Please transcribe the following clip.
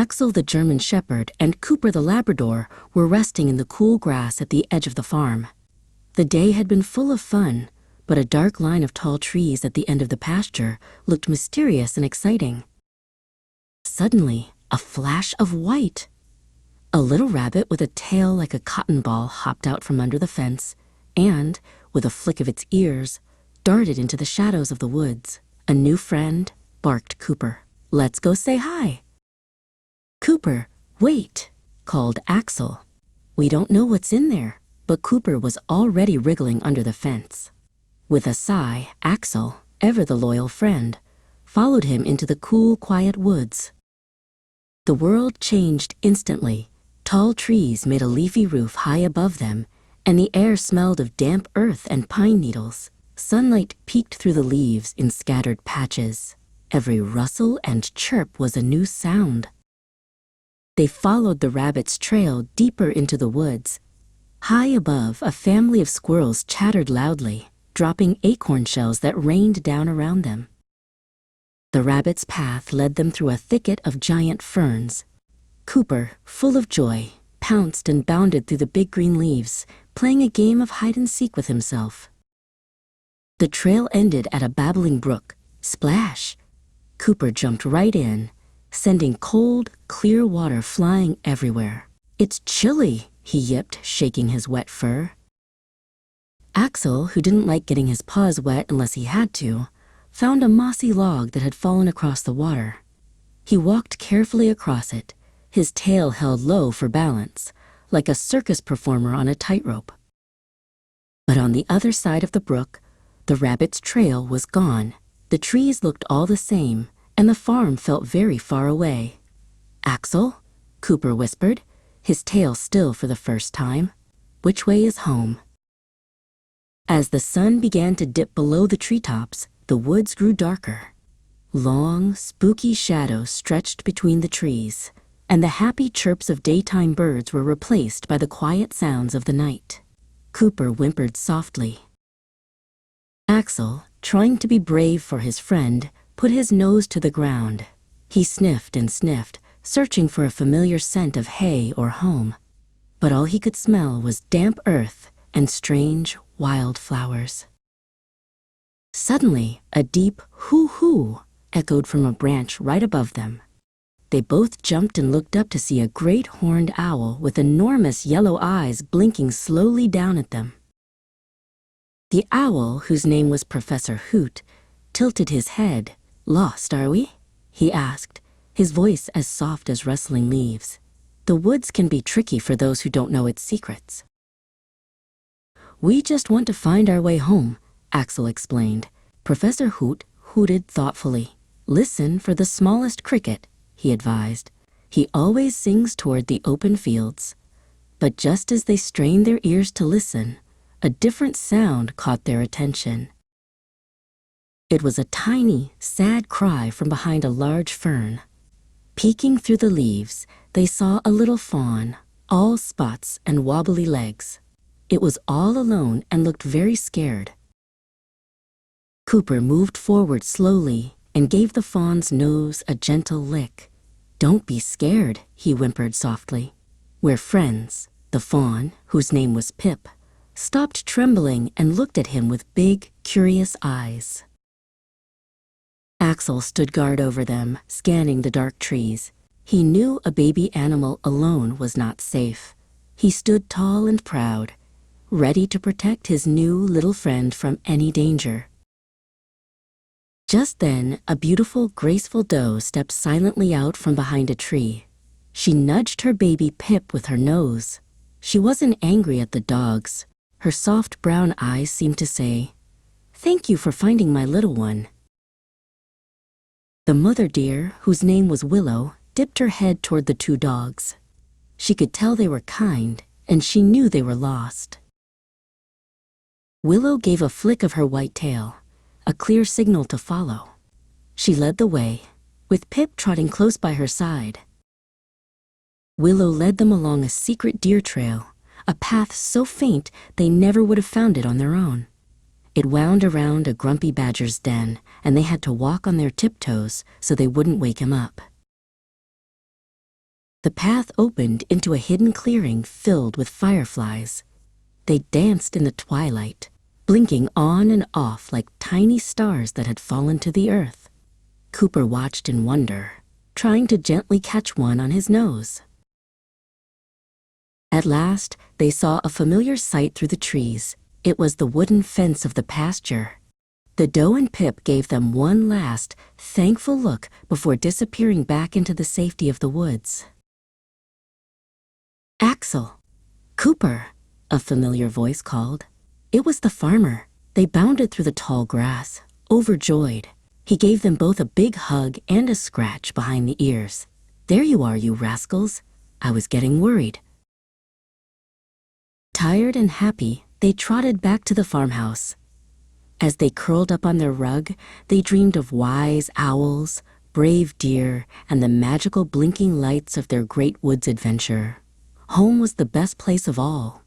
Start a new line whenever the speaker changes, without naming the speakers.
Axel the German Shepherd and Cooper the Labrador were resting in the cool grass at the edge of the farm. The day had been full of fun, but a dark line of tall trees at the end of the pasture looked mysterious and exciting. Suddenly, a flash of white. A little rabbit with a tail like a cotton ball hopped out from under the fence and, with a flick of its ears, darted into the shadows of the woods. "A new friend," barked Cooper. "Let's go say hi." "Cooper, wait," called Axel. "We don't know what's in there," but Cooper was already wriggling under the fence. With a sigh, Axel, ever the loyal friend, followed him into the cool, quiet woods. The world changed instantly. Tall trees made a leafy roof high above them, and the air smelled of damp earth and pine needles. Sunlight peeked through the leaves in scattered patches. Every rustle and chirp was a new sound. They followed the rabbit's trail deeper into the woods. High above, a family of squirrels chattered loudly, dropping acorn shells that rained down around them. The rabbit's path led them through a thicket of giant ferns. Cooper, full of joy, pounced and bounded through the big green leaves, playing a game of hide-and-seek with himself. The trail ended at a babbling brook. Splash! Cooper jumped right in, sending cold, clear water flying everywhere. "It's chilly," he yipped, shaking his wet fur. Axel, who didn't like getting his paws wet unless he had to, found a mossy log that had fallen across the water. He walked carefully across it, his tail held low for balance, like a circus performer on a tightrope. But on the other side of the brook, the rabbit's trail was gone. The trees looked all the same, and the farm felt very far away. "Axel," Cooper whispered, his tail still for the first time, "which way is home?" As the sun began to dip below the treetops, the woods grew darker. Long, spooky shadows stretched between the trees, and the happy chirps of daytime birds were replaced by the quiet sounds of the night. Cooper whimpered softly. Axel, trying to be brave for his friend, put his nose to the ground. He sniffed and sniffed, searching for a familiar scent of hay or home. But all he could smell was damp earth and strange, wild flowers. Suddenly, a deep hoo-hoo echoed from a branch right above them. They both jumped and looked up to see a great horned owl with enormous yellow eyes blinking slowly down at them. The owl, whose name was Professor Hoot, tilted his head. "Lost, are we?" he asked, his voice as soft as rustling leaves. The woods can be tricky for those who don't know its secrets. "We just want to find our way home," Axel explained. Professor Hoot hooted thoughtfully. "Listen for the smallest cricket," he advised. "He always sings toward the open fields." But just as they strained their ears to listen, a different sound caught their attention. It was a tiny, sad cry from behind a large fern. Peeking through the leaves, they saw a little fawn, all spots and wobbly legs. It was all alone and looked very scared. Cooper moved forward slowly and gave the fawn's nose a gentle lick. "Don't be scared," he whimpered softly. "We're friends." The fawn, whose name was Pip, stopped trembling and looked at him with big, curious eyes. Axel stood guard over them, scanning the dark trees. He knew a baby animal alone was not safe. He stood tall and proud, ready to protect his new little friend from any danger. Just then, a beautiful, graceful doe stepped silently out from behind a tree. She nudged her baby Pip with her nose. She wasn't angry at the dogs. Her soft brown eyes seemed to say, "Thank you for finding my little one." The mother deer, whose name was Willow, dipped her head toward the two dogs. She could tell they were kind, and she knew they were lost. Willow gave a flick of her white tail, a clear signal to follow. She led the way, with Pip trotting close by her side. Willow led them along a secret deer trail, a path so faint they never would have found it on their own. It wound around a grumpy badger's den, and they had to walk on their tiptoes so they wouldn't wake him up. The path opened into a hidden clearing filled with fireflies. They danced in the twilight, blinking on and off like tiny stars that had fallen to the earth. Cooper watched in wonder, trying to gently catch one on his nose. At last, they saw a familiar sight through the trees. It was the wooden fence of the pasture. The doe and Pip gave them one last, thankful look before disappearing back into the safety of the woods. "Axel! Cooper!" a familiar voice called. It was the farmer. They bounded through the tall grass, overjoyed. He gave them both a big hug and a scratch behind the ears. "There you are, you rascals. I was getting worried." Tired and happy, they trotted back to the farmhouse. As they curled up on their rug, they dreamed of wise owls, brave deer, and the magical blinking lights of their great woods adventure. Home was the best place of all.